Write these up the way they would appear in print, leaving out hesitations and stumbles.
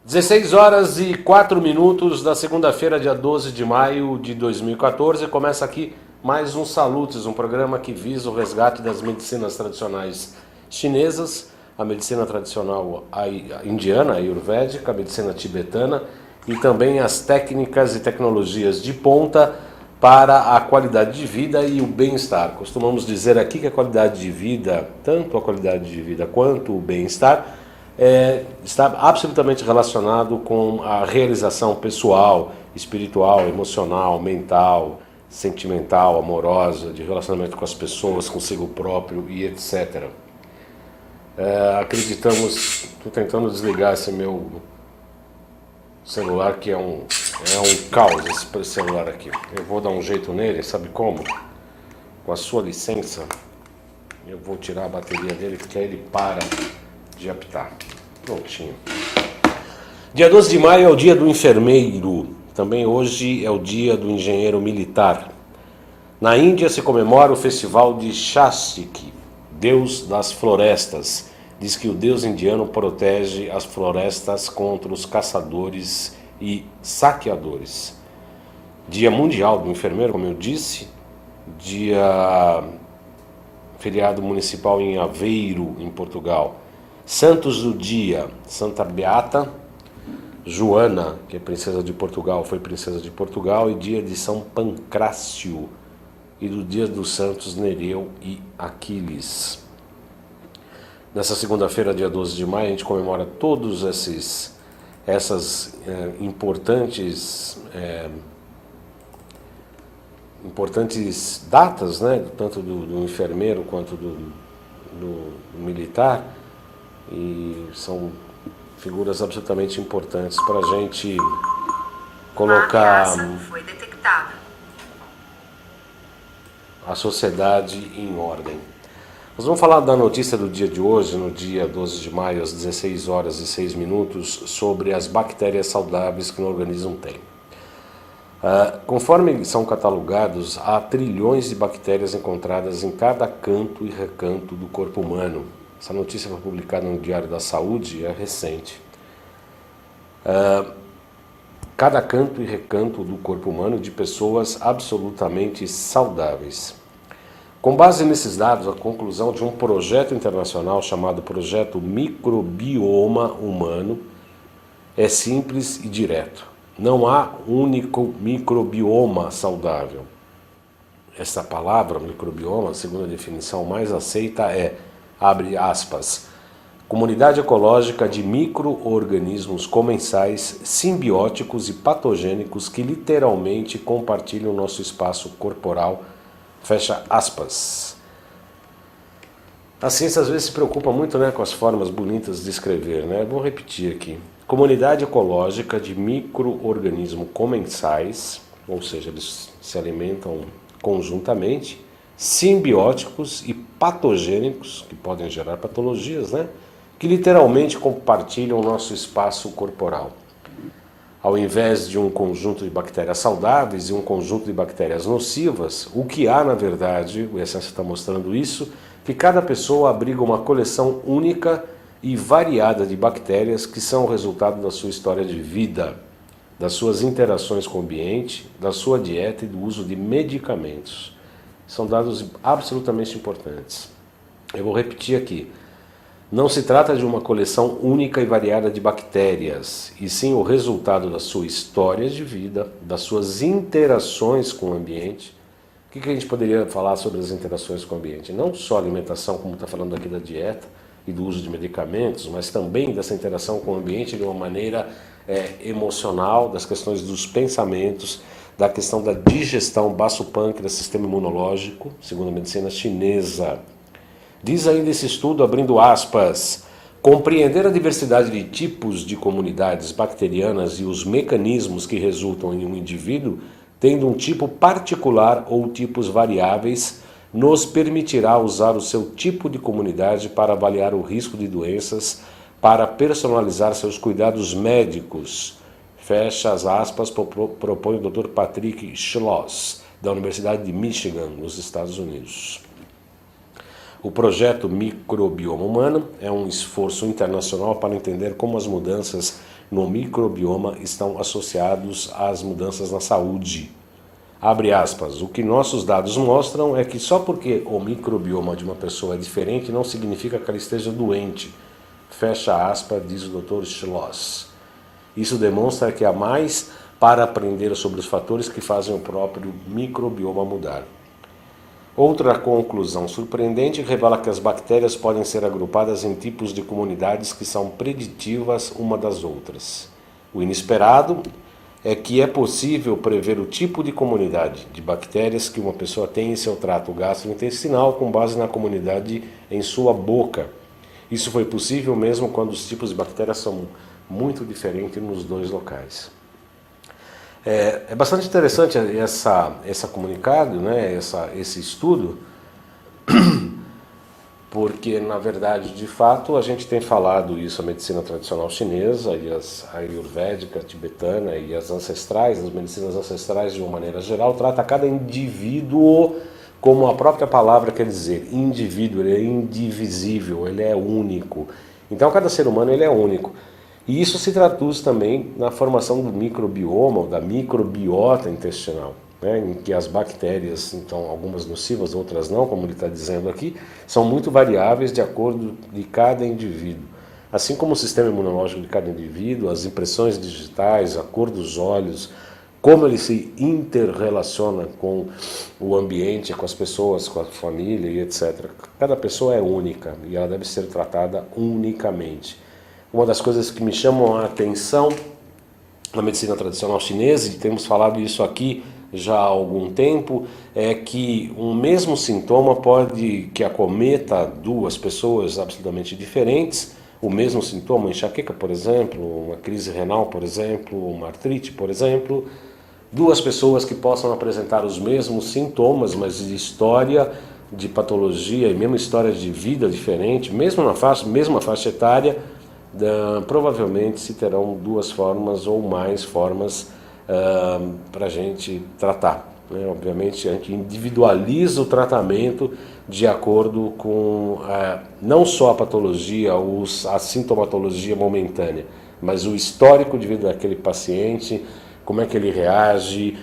16 horas e 4 minutos da segunda-feira, dia 12 de maio de 2014. Começa aqui mais um Salutes, um programa que visa o resgate das medicinas tradicionais chinesas, a medicina tradicional indiana, a ayurvédica, a medicina tibetana e também as técnicas e tecnologias de ponta para a qualidade de vida e o bem-estar. Costumamos dizer aqui que a qualidade de vida, tanto a qualidade de vida quanto o bem-estar, está absolutamente relacionado com a realização pessoal, espiritual, emocional, mental, sentimental, amorosa, de relacionamento com as pessoas, consigo próprio e etc. Acreditamos, estou tentando desligar esse meu celular que é um caos, esse celular aqui. Eu vou dar um jeito nele, sabe como? Com a sua licença, eu vou tirar a bateria dele, porque aí ele para de apitar. Prontinho. Dia 12 de maio é o dia do enfermeiro. Também hoje é o dia do engenheiro militar. Na Índia se comemora o festival de Shastiki, deus das florestas. Diz que o deus indiano protege as florestas contra os caçadores e saqueadores. Dia mundial do enfermeiro, como eu disse. Dia feriado municipal em Aveiro, em Portugal. Santos do dia, Santa Beata, Joana, que é princesa de Portugal, foi princesa de Portugal, e dia de São Pancrácio, e do dia dos santos Nereu e Aquiles. Nessa segunda-feira, dia 12 de maio, a gente comemora todos essas importantes datas, né? Tanto do enfermeiro quanto do militar. E são figuras absolutamente importantes para a gente colocar a sociedade em ordem. Nós vamos falar da notícia do dia de hoje, no dia 12 de maio, às 16 horas e 6 minutos, sobre as bactérias saudáveis que no organismo tem. Conforme são catalogados, há trilhões de bactérias encontradas em cada canto e recanto do corpo humano. Essa notícia foi publicada no Diário da Saúde e é recente. Cada canto e recanto do corpo humano de pessoas absolutamente saudáveis. Com base nesses dados, a conclusão de um projeto internacional chamado Projeto Microbioma Humano é simples e direto. Não há único microbioma saudável. Essa palavra, microbioma, segundo a definição mais aceita, abre aspas, comunidade ecológica de micro-organismos comensais, simbióticos e patogênicos que literalmente compartilham nosso espaço corporal, fecha aspas. A ciência às vezes se preocupa muito, né, com as formas bonitas de escrever, né? Vou repetir aqui. Comunidade ecológica de micro-organismos comensais, ou seja, eles se alimentam conjuntamente, simbióticos e patogênicos, que podem gerar patologias, né? Que literalmente compartilham o nosso espaço corporal. Ao invés de um conjunto de bactérias saudáveis e um conjunto de bactérias nocivas, o que há, na verdade, o Essência está mostrando isso, que cada pessoa abriga uma coleção única e variada de bactérias que são o resultado da sua história de vida, das suas interações com o ambiente, da sua dieta e do uso de medicamentos. São dados absolutamente importantes. Eu vou repetir aqui. Não se trata de uma coleção única e variada de bactérias, e sim o resultado da sua história de vida, das suas interações com o ambiente. O que a gente poderia falar sobre as interações com o ambiente? Não só alimentação, como está falando aqui da dieta e do uso de medicamentos, mas também dessa interação com o ambiente de uma maneira emocional, das questões dos pensamentos, da questão da digestão, baço pâncreas, sistema imunológico, segundo a medicina chinesa. Diz ainda esse estudo, abrindo aspas, compreender a diversidade de tipos de comunidades bacterianas e os mecanismos que resultam em um indivíduo, tendo um tipo particular ou tipos variáveis, nos permitirá usar o seu tipo de comunidade para avaliar o risco de doenças, para personalizar seus cuidados médicos. Fecha as aspas, propõe o Dr. Patrick Schloss, da Universidade de Michigan, nos Estados Unidos. O projeto Microbioma Humano é um esforço internacional para entender como as mudanças no microbioma estão associadas às mudanças na saúde. Abre aspas, o que nossos dados mostram é que só porque o microbioma de uma pessoa é diferente não significa que ela esteja doente. Fecha aspas, diz o Dr. Schloss. Isso demonstra que há mais para aprender sobre os fatores que fazem o próprio microbioma mudar. Outra conclusão surpreendente revela que as bactérias podem ser agrupadas em tipos de comunidades que são preditivas uma das outras. O inesperado é que é possível prever o tipo de comunidade de bactérias que uma pessoa tem em seu trato gastrointestinal com base na comunidade em sua boca. Isso foi possível mesmo quando os tipos de bactérias são muito diferentes nos dois locais. É bastante interessante essa comunicado, né, esse estudo, porque, na verdade, de fato, a gente tem falado isso, a medicina tradicional chinesa e a ayurvédica tibetana e as ancestrais, as medicinas ancestrais de uma maneira geral, trata cada indivíduo como a própria palavra quer dizer, indivíduo, ele é indivisível, ele é único. Então, cada ser humano ele é único. E isso se traduz também na formação do microbioma, ou da microbiota intestinal, né, em que as bactérias, então algumas nocivas, outras não, como ele está dizendo aqui, são muito variáveis de acordo de cada indivíduo. Assim como o sistema imunológico de cada indivíduo, as impressões digitais, a cor dos olhos, como ele se interrelaciona com o ambiente, com as pessoas, com a família e etc. Cada pessoa é única e ela deve ser tratada unicamente. Uma das coisas que me chamam a atenção na medicina tradicional chinesa, e temos falado isso aqui já há algum tempo, é que um mesmo sintoma pode que acometa duas pessoas absolutamente diferentes, o mesmo sintoma, enxaqueca, por exemplo, uma crise renal, por exemplo, uma artrite, por exemplo, duas pessoas que possam apresentar os mesmos sintomas, mas de história de patologia e mesmo história de vida diferente, mesmo na mesma faixa etária, provavelmente se terão duas formas ou mais formas para a gente tratar, né? Obviamente a gente individualiza o tratamento de acordo com não só a patologia, a sintomatologia momentânea, mas o histórico de vida daquele paciente, como é que ele reage,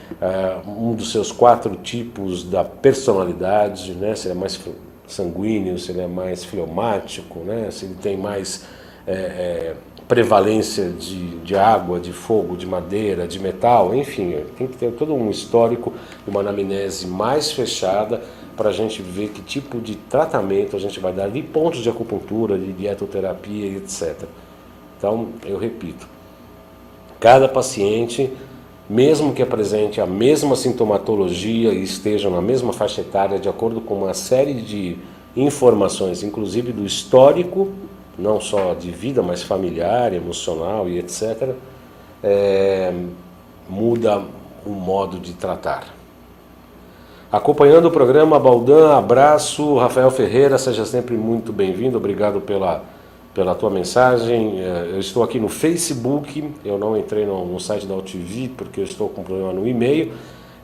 um dos seus 4 tipos da personalidade, né? Se ele é mais sanguíneo, se ele é mais fleumático, né? Se ele tem mais prevalência de água, de fogo, de madeira, de metal, enfim, tem que ter todo um histórico, uma anamnese mais fechada para a gente ver que tipo de tratamento a gente vai dar, de pontos de acupuntura, de dietoterapia e etc. Então, eu repito, cada paciente, mesmo que apresente a mesma sintomatologia e esteja na mesma faixa etária, de acordo com uma série de informações, inclusive do histórico, não só de vida, mas familiar, emocional e etc., muda o modo de tratar. Acompanhando o programa Baldan, abraço, Rafael Ferreira, seja sempre muito bem-vindo, obrigado pela tua mensagem. Eu estou aqui no Facebook, eu não entrei no site da UTV porque eu estou com problema no e-mail.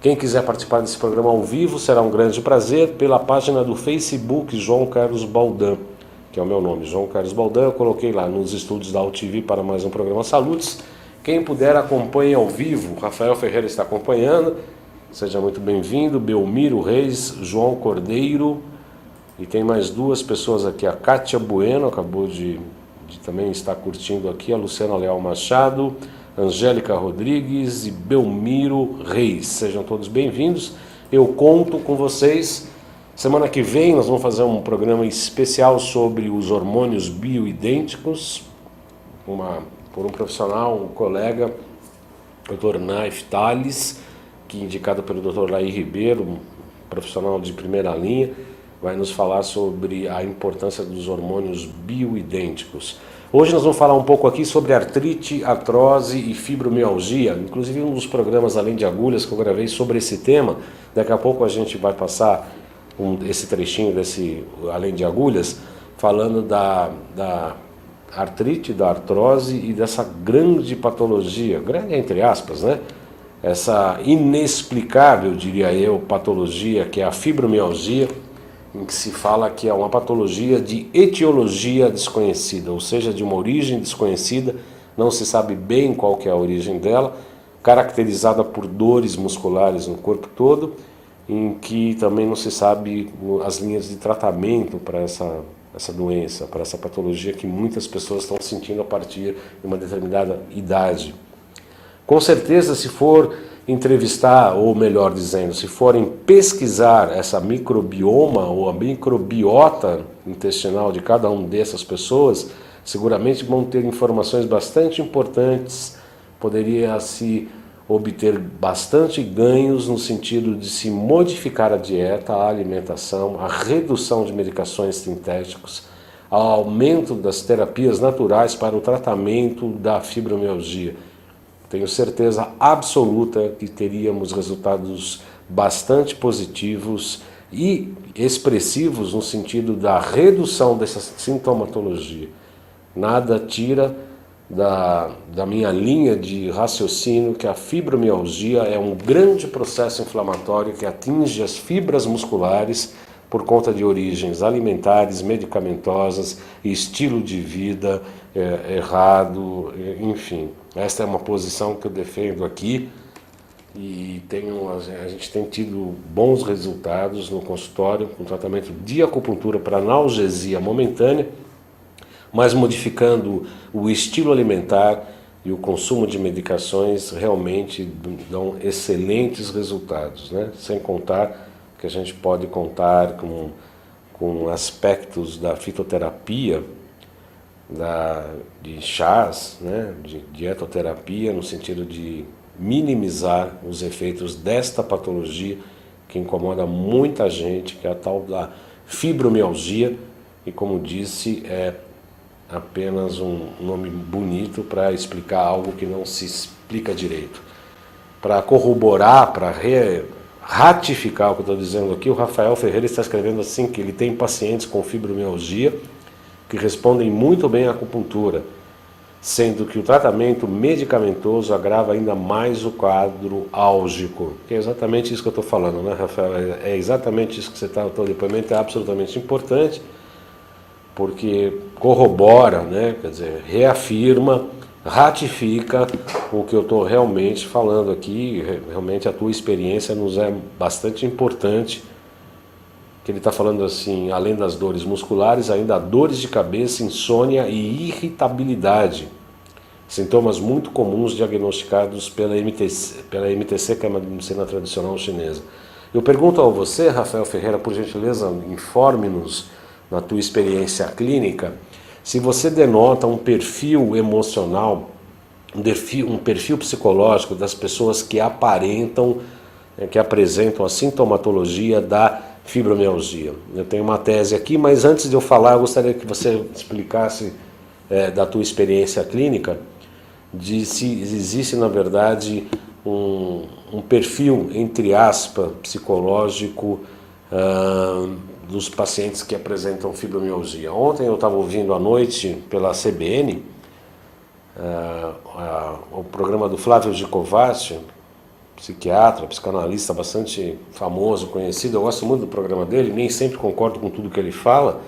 Quem quiser participar desse programa ao vivo será um grande prazer pela página do Facebook João Carlos Baldan, que é o meu nome, João Carlos Baldan. Eu coloquei lá nos estúdios da UTV para mais um programa Saludes. Quem puder acompanhe ao vivo, Rafael Ferreira está acompanhando, seja muito bem-vindo, Belmiro Reis, João Cordeiro, e tem mais 2 pessoas aqui, a Kátia Bueno, acabou de também estar curtindo aqui, a Luciana Leal Machado, Angélica Rodrigues e Belmiro Reis, sejam todos bem-vindos. Eu conto com vocês. Semana que vem nós vamos fazer um programa especial sobre os hormônios bioidênticos, por um profissional, um colega, Dr. Naif Tales, que indicado pelo Dr. Laí Ribeiro, um profissional de primeira linha, vai nos falar sobre a importância dos hormônios bioidênticos. Hoje nós vamos falar um pouco aqui sobre artrite, artrose e fibromialgia, inclusive um dos programas Além de Agulhas que eu gravei sobre esse tema. Daqui a pouco a gente vai passar esse trechinho desse Além de Agulhas, falando da artrite, da artrose e dessa grande patologia, grande entre aspas, né? Essa inexplicável, diria eu, patologia que é a fibromialgia, em que se fala que é uma patologia de etiologia desconhecida, ou seja, de uma origem desconhecida, não se sabe bem qual que é a origem dela, caracterizada por dores musculares no corpo todo, em que também não se sabe as linhas de tratamento para essa doença, para essa patologia que muitas pessoas estão sentindo a partir de uma determinada idade. Com certeza, se for entrevistar, ou melhor dizendo, se forem pesquisar essa microbioma ou a microbiota intestinal de cada uma dessas pessoas, seguramente vão ter informações bastante importantes, poderia se obter bastante ganhos no sentido de se modificar a dieta, a alimentação, a redução de medicações sintéticas, ao aumento das terapias naturais para o tratamento da fibromialgia. Tenho certeza absoluta que teríamos resultados bastante positivos e expressivos no sentido da redução dessa sintomatologia. Nada tira da minha linha de raciocínio que a fibromialgia é um grande processo inflamatório que atinge as fibras musculares por conta de origens alimentares, medicamentosas, estilo de vida errado, enfim. Esta é uma posição que eu defendo aqui e a gente tem tido bons resultados no consultório com tratamento de acupuntura para analgesia momentânea, mas modificando o estilo alimentar e o consumo de medicações realmente dão excelentes resultados, né? Sem contar que a gente pode contar com aspectos da fitoterapia, de chás, né? De dietoterapia, no sentido de minimizar os efeitos desta patologia que incomoda muita gente, que é a tal da fibromialgia, e como disse, é apenas um nome bonito para explicar algo que não se explica direito. Para corroborar, para ratificar o que eu estou dizendo aqui, o Rafael Ferreira está escrevendo assim, que ele tem pacientes com fibromialgia que respondem muito bem à acupuntura, sendo que o tratamento medicamentoso agrava ainda mais o quadro álgico, que é exatamente isso que eu estou falando, né, Rafael? É exatamente isso que você está, o teu depoimento é absolutamente importante, porque corrobora, né, quer dizer, reafirma, ratifica o que eu estou realmente falando aqui. Realmente a tua experiência nos é bastante importante, que ele está falando assim, além das dores musculares, ainda há dores de cabeça, insônia e irritabilidade, sintomas muito comuns diagnosticados pela MTC, que é uma medicina tradicional chinesa. Eu pergunto a você, Rafael Ferreira, por gentileza, informe-nos na tua experiência clínica, se você denota um perfil emocional, um perfil psicológico das pessoas que aparentam, que apresentam a sintomatologia da fibromialgia. Eu tenho uma tese aqui, mas antes de eu falar, eu gostaria que você explicasse da tua experiência clínica, de se existe, na verdade, um perfil, entre aspas, psicológico dos pacientes que apresentam fibromialgia. Ontem eu estava ouvindo à noite pela CBN o programa do Flávio Gicovati, psiquiatra, psicanalista bastante famoso, conhecido. Eu gosto muito do programa dele, nem sempre concordo com tudo que ele fala,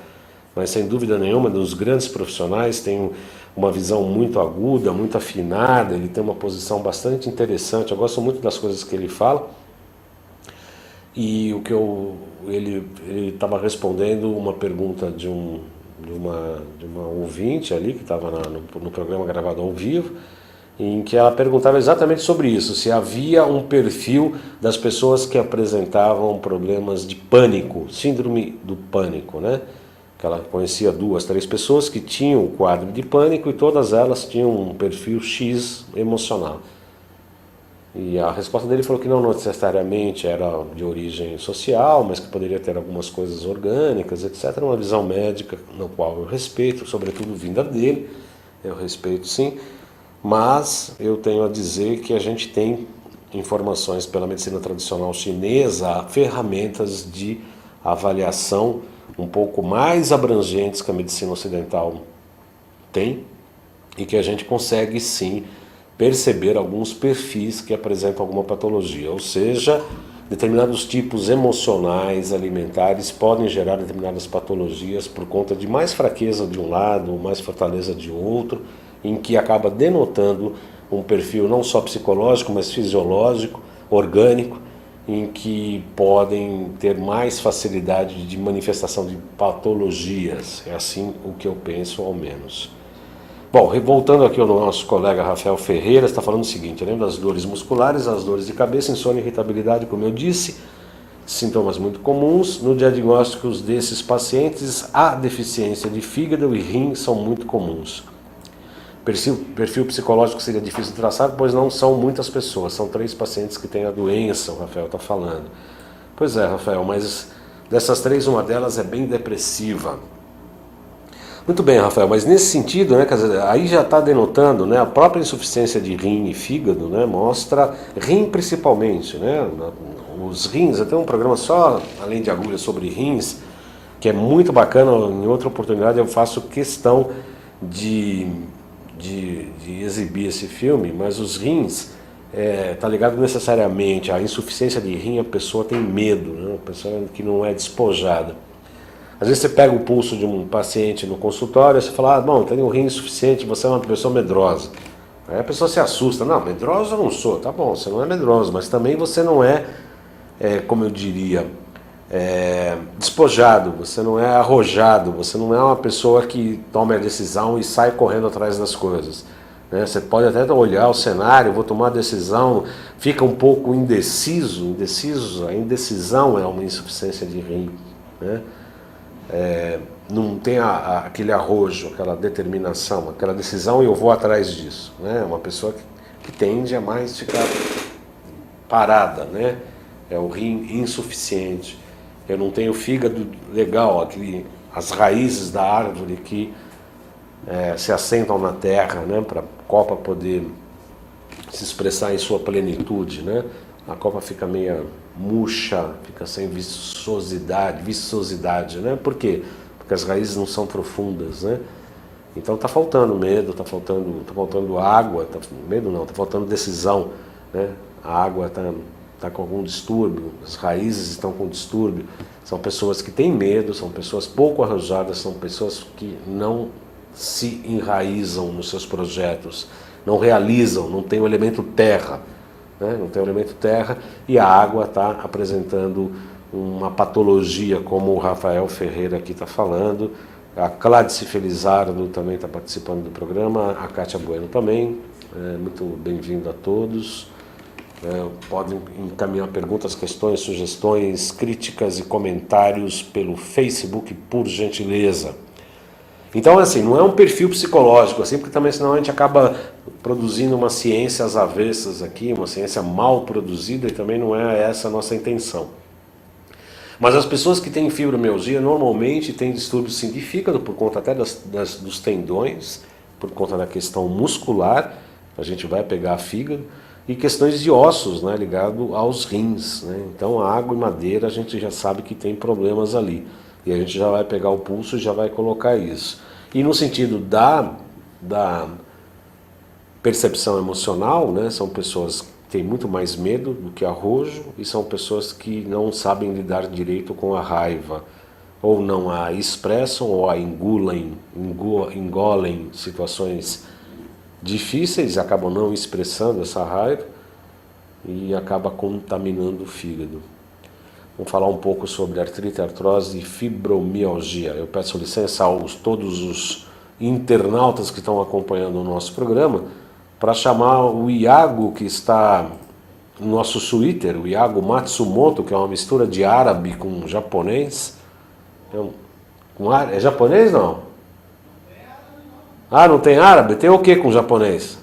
mas sem dúvida nenhuma, dos grandes profissionais, tem uma visão muito aguda, muito afinada, ele tem uma posição bastante interessante. Eu gosto muito das coisas que ele fala. E o que ele estava respondendo uma pergunta de uma ouvinte ali, que estava no programa gravado ao vivo, em que ela perguntava exatamente sobre isso, se havia um perfil das pessoas que apresentavam problemas de pânico, síndrome do pânico, né? Que ela conhecia 2, 3 pessoas que tinham o quadro de pânico e todas elas tinham um perfil X emocional. E a resposta dele falou que não necessariamente era de origem social, mas que poderia ter algumas coisas orgânicas, etc. Uma visão médica, no qual eu respeito, sobretudo vinda dele, eu respeito sim, mas eu tenho a dizer que a gente tem informações pela medicina tradicional chinesa, ferramentas de avaliação um pouco mais abrangentes que a medicina ocidental tem, e que a gente consegue sim perceber alguns perfis que apresentam alguma patologia, ou seja, determinados tipos emocionais, alimentares, podem gerar determinadas patologias por conta de mais fraqueza de um lado, mais fortaleza de outro, em que acaba denotando um perfil não só psicológico, mas fisiológico, orgânico, em que podem ter mais facilidade de manifestação de patologias. É assim o que eu penso, ao menos. Bom, voltando aqui ao nosso colega Rafael Ferreira, está falando o seguinte: além das dores musculares, as dores de cabeça, insônia e irritabilidade, como eu disse, sintomas muito comuns. No diagnóstico desses pacientes, a deficiência de fígado e rim são muito comuns. Perfil psicológico seria difícil de traçar, pois não são muitas pessoas, são 3 pacientes que têm a doença, o Rafael está falando. Pois é, Rafael, mas dessas 3, uma delas é bem depressiva. Muito bem, Rafael, mas nesse sentido, né, quer dizer, aí já está denotando, né, a própria insuficiência de rim e fígado, né, mostra rim principalmente, né, os rins. Até um programa só, além de agulha, sobre rins, que é muito bacana. Em outra oportunidade eu faço questão de exibir esse filme, mas os rins, tá ligado necessariamente à insuficiência de rim. A pessoa tem medo, né, a pessoa que não é despojada. Às vezes você pega o pulso de um paciente no consultório e você fala: bom, tem um rim insuficiente, você é uma pessoa medrosa. Aí a pessoa se assusta: não, medrosa eu não sou. Tá bom, você não é medroso, mas também você não é, como eu diria, despojado, você não é arrojado, você não é uma pessoa que toma a decisão e sai correndo atrás das coisas. Né? Você pode até olhar o cenário, vou tomar a decisão, fica um pouco indeciso. A indecisão é uma insuficiência de rim, né? Não tem aquele arrojo, aquela determinação, aquela decisão e eu vou atrás disso, né? Uma pessoa que tende a mais ficar parada, né? É o rim insuficiente. Eu não tenho fígado legal, as raízes da árvore que se assentam na terra, né? Para a copa poder se expressar em sua plenitude, né? A copa fica meio murcha, fica sem viçosidade, né? Por quê? Porque as raízes não são profundas, né? Então está faltando medo, está faltando água, medo não, está faltando decisão, né? A água está com algum distúrbio, as raízes estão com distúrbio. São pessoas que têm medo, são pessoas pouco arrojadas, são pessoas que não se enraizam nos seus projetos, não realizam, não tem o elemento terra. Não tem o elemento terra, e a água está apresentando uma patologia, como o Rafael Ferreira aqui está falando. A Cladice Felizardo também está participando do programa, a Kátia Bueno também. Muito bem-vindo a todos. Podem encaminhar perguntas, questões, sugestões, críticas e comentários pelo Facebook, por gentileza. Então, assim, não é um perfil psicológico, assim, porque também senão a gente acaba produzindo uma ciência às avessas aqui, uma ciência mal produzida, e também não é essa a nossa intenção. Mas as pessoas que têm fibromialgia normalmente têm distúrbios, sim, de fígado, por conta até dos tendões, por conta da questão muscular, a gente vai pegar fígado, e questões de ossos, né, ligado aos rins, né? Então, água e madeira a gente já sabe que tem problemas ali. E a gente já vai pegar o pulso e já vai colocar isso. E no sentido da percepção emocional, né, são pessoas que têm muito mais medo do que arrojo, e são pessoas que não sabem lidar direito com a raiva. Ou não a expressam, ou a engolem situações difíceis, acabam não expressando essa raiva e acaba contaminando o fígado. Vamos falar um pouco sobre artrite, artrose e fibromialgia. Eu peço licença a todos os internautas que estão acompanhando o nosso programa para chamar o Iago, que está no nosso Twitter, o Iago Matsumoto, que é uma mistura de árabe com japonês. É japonês, não? Ah, não tem árabe? Tem o que com japonês?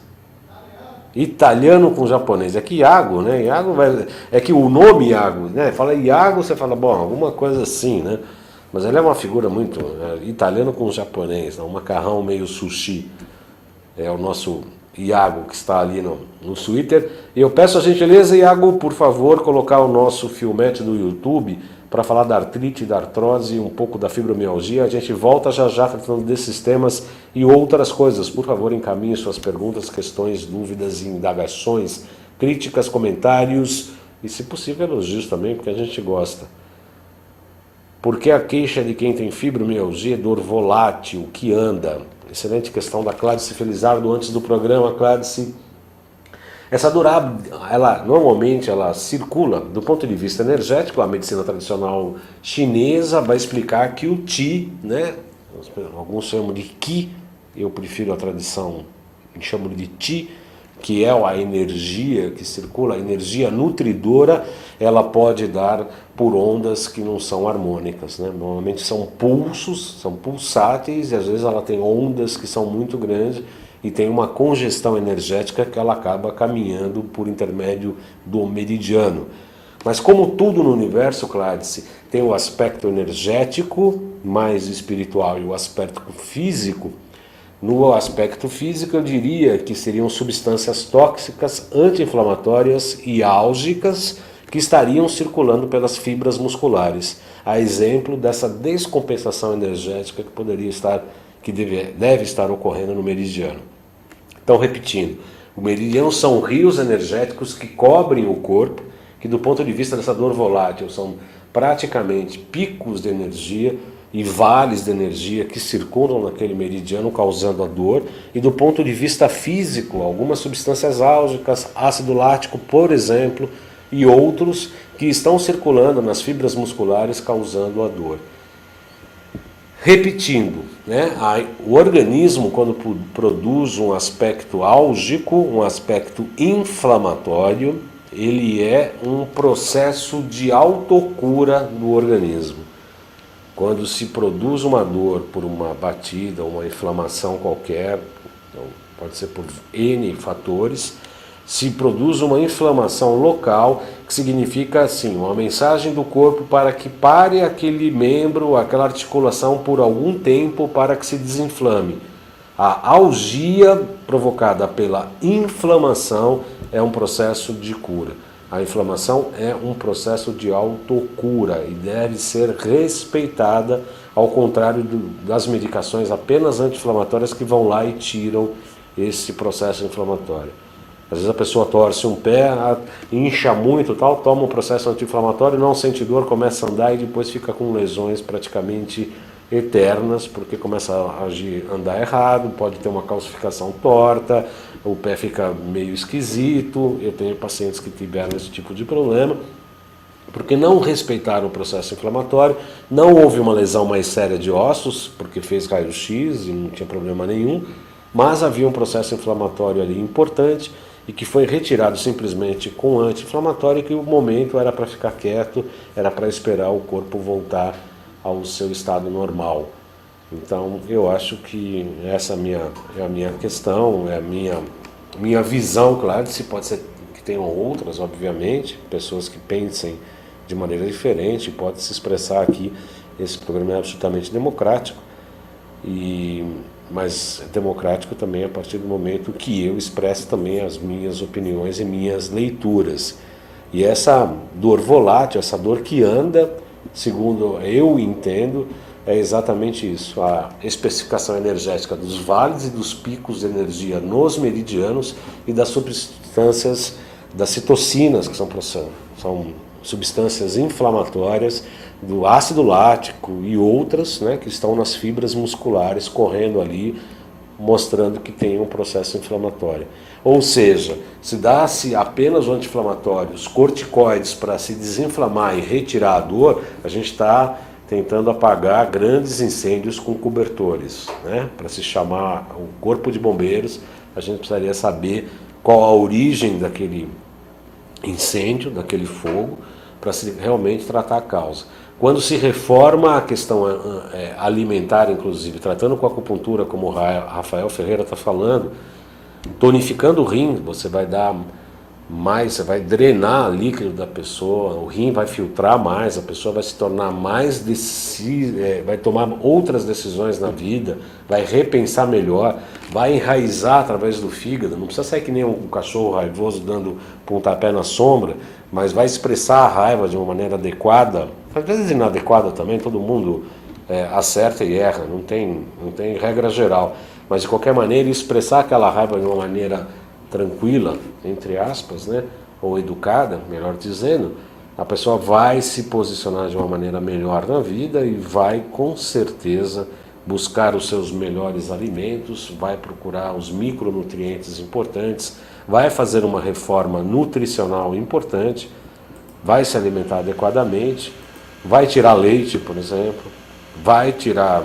Italiano com japonês. É que Iago, né? Iago é que o nome Iago, né? Fala Iago, você fala, bom, alguma coisa assim, né? Mas ele é uma figura muito italiano com japonês, né? Um macarrão meio sushi. É o nosso Iago que está ali no Twitter. E eu peço a gentileza, Iago, por favor, colocar o nosso filmete do YouTube para falar da artrite, da artrose e um pouco da fibromialgia. A gente volta já tratando desses temas e outras coisas. Por favor, encaminhe suas perguntas, questões, dúvidas, indagações, críticas, comentários E se possível elogios também, porque a gente gosta. Porque a queixa de quem tem fibromialgia é dor volátil, que anda? Excelente questão da Cláudice Felizardo antes do programa, Cláudice. Essa dor, ela normalmente ela circula do ponto de vista energético. A medicina tradicional chinesa vai explicar que o Qi, né, alguns chamam de Qi, eu prefiro a tradição, chamo de Qi, que é a energia que circula, a energia nutridora, ela pode dar por ondas que não são harmônicas, né? Normalmente são pulsos, são pulsáteis, e às vezes ela tem ondas que são muito grandes e tem uma congestão energética que ela acaba caminhando por intermédio do meridiano. Mas como tudo no universo, Cláudice, tem o aspecto energético mais espiritual e o aspecto físico. No aspecto físico, eu diria que seriam substâncias tóxicas, anti-inflamatórias e álgicas que estariam circulando pelas fibras musculares, a exemplo dessa descompensação energética que poderia estar, que deve estar ocorrendo no meridiano. Então, repetindo, o meridiano são rios energéticos que cobrem o corpo, que do ponto de vista dessa dor volátil são praticamente picos de energia e vales de energia que circulam naquele meridiano causando a dor, e do ponto de vista físico, algumas substâncias álgicas, ácido lático, por exemplo, e outros que estão circulando nas fibras musculares causando a dor. Repetindo, né, o organismo, quando produz um aspecto álgico, um aspecto inflamatório, ele é um processo de autocura no organismo. Quando se produz uma dor por uma batida, uma inflamação qualquer, então pode ser por N fatores, se produz uma inflamação local, que significa assim, uma mensagem do corpo para que pare aquele membro, aquela articulação por algum tempo para que se desinflame. A algia provocada pela inflamação é um processo de cura. A inflamação é um processo de autocura e deve ser respeitada, ao contrário das medicações apenas anti-inflamatórias que vão lá e tiram esse processo inflamatório. Às vezes a pessoa torce um pé, incha muito, tal, toma um processo anti-inflamatório, não sente dor, começa a andar e depois fica com lesões praticamente eternas, porque começa a andar errado, pode ter uma calcificação torta, o pé fica meio esquisito. Eu tenho pacientes que tiveram esse tipo de problema, porque não respeitaram o processo inflamatório, não houve uma lesão mais séria de ossos, porque fez raio-x e não tinha problema nenhum, mas havia um processo inflamatório ali importante e que foi retirado simplesmente com anti-inflamatório, e que o momento era para ficar quieto, era para esperar o corpo voltar ao seu estado normal. Então eu acho que essa é a minha questão, é a minha visão. Claro, se pode ser que tenham outras, obviamente, pessoas que pensem de maneira diferente, pode se expressar aqui. Esse programa é absolutamente democrático, mas é democrático também a partir do momento que eu expresso também as minhas opiniões e minhas leituras. E essa dor volátil, essa dor que anda, segundo eu entendo, é exatamente isso, a especificação energética dos vales e dos picos de energia nos meridianos e das substâncias, das citocinas, que são substâncias inflamatórias, do ácido lático e outras, né, que estão nas fibras musculares correndo ali, mostrando que tem um processo inflamatório. Ou seja, se dá-se apenas o anti-inflamatório, os corticoides para se desinflamar e retirar a dor, a gente está tentando apagar grandes incêndios com cobertores, né? Para se chamar o corpo de bombeiros, a gente precisaria saber qual a origem daquele incêndio, daquele fogo, para se realmente tratar a causa. Quando se reforma a questão alimentar, inclusive, tratando com acupuntura, como o Rafael Ferreira está falando, tonificando o rim, você vai dar mais, você vai drenar líquido da pessoa, o rim vai filtrar mais, a pessoa vai se tornar mais vai tomar outras decisões na vida, vai repensar melhor, vai enraizar através do fígado. Não precisa sair que nem um cachorro raivoso dando pontapé na sombra, mas vai expressar a raiva de uma maneira adequada, às vezes inadequada também. Todo mundo acerta e erra, não tem regra geral, mas de qualquer maneira expressar aquela raiva de uma maneira tranquila, entre aspas, né, ou educada, melhor dizendo, a pessoa vai se posicionar de uma maneira melhor na vida e vai com certeza buscar os seus melhores alimentos, vai procurar os micronutrientes importantes, vai fazer uma reforma nutricional importante, vai se alimentar adequadamente, vai tirar leite, por exemplo, vai tirar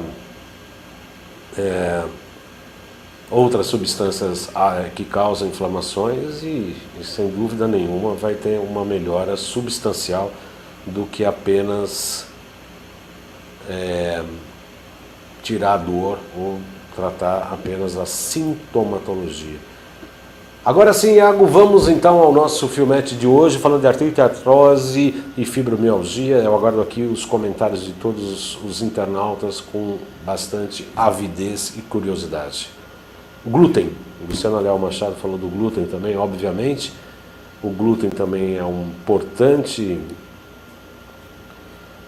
outras substâncias que causam inflamações e, sem dúvida nenhuma, vai ter uma melhora substancial do que apenas tirar a dor ou tratar apenas a sintomatologia. Agora sim, Iago, vamos então ao nosso filmete de hoje, falando de artrite, artrose e fibromialgia. Eu aguardo aqui os comentários de todos os internautas com bastante avidez e curiosidade. O glúten, o Luciano Leal Machado falou do glúten também, obviamente. O glúten também é um importante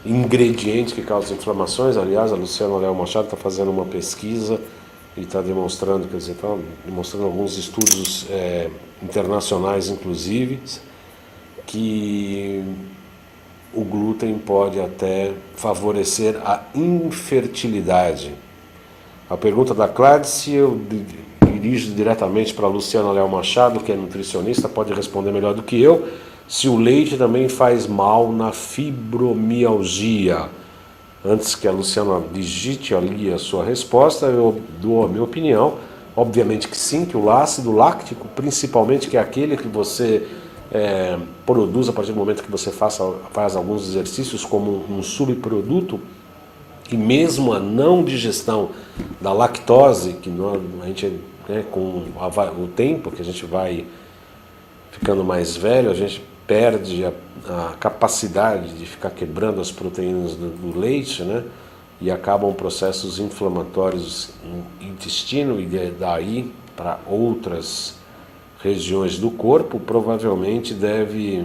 ingrediente que causa inflamações. Aliás, a Luciano Leal Machado está fazendo uma pesquisa e está demonstrando, quer dizer, está demonstrando alguns estudos internacionais, inclusive, que o glúten pode até favorecer a infertilidade. A pergunta da Cládice eu dirijo diretamente para a Luciana Leal Machado, que é nutricionista, pode responder melhor do que eu. Se o leite também faz mal na fibromialgia. Antes que a Luciana digite ali a sua resposta, eu dou a minha opinião. Obviamente que sim, que o ácido láctico, principalmente, que é aquele que você produz a partir do momento que você faz alguns exercícios como um subproduto, e mesmo a não digestão da lactose, que a gente, com o tempo que a gente vai ficando mais velho, a gente perde a capacidade de ficar quebrando as proteínas do leite, né? E acabam processos inflamatórios no intestino e daí para outras regiões do corpo, provavelmente deve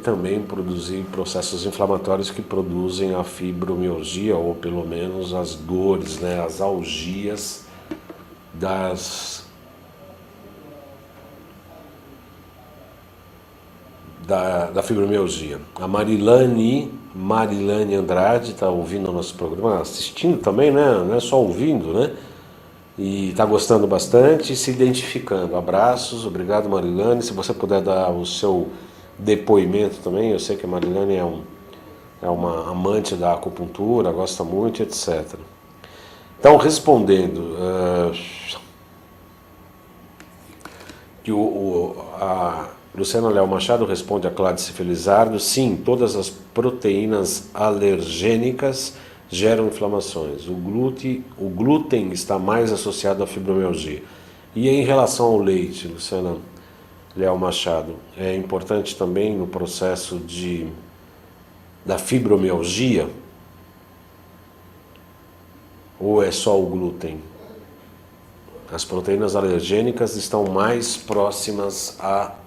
também produzir processos inflamatórios que produzem a fibromialgia, ou pelo menos as dores, né? As algias da fibromialgia. A Marilane Andrade está ouvindo o nosso programa, assistindo também, né? Não é só ouvindo, né? E está gostando bastante e se identificando. Abraços, obrigado, Marilane. Se você puder dar o seu depoimento também, eu sei que a Marilane é uma amante da acupuntura, gosta muito, etc. Então, respondendo, que a Luciana Leal Machado responde a Cládice Felizardo: sim, todas as proteínas alergênicas geram inflamações. O glúten está mais associado à fibromialgia. E em relação ao leite, Luciana Leal Machado, é importante também no processo da fibromialgia? Ou é só o glúten? As proteínas alergênicas estão mais próximas ao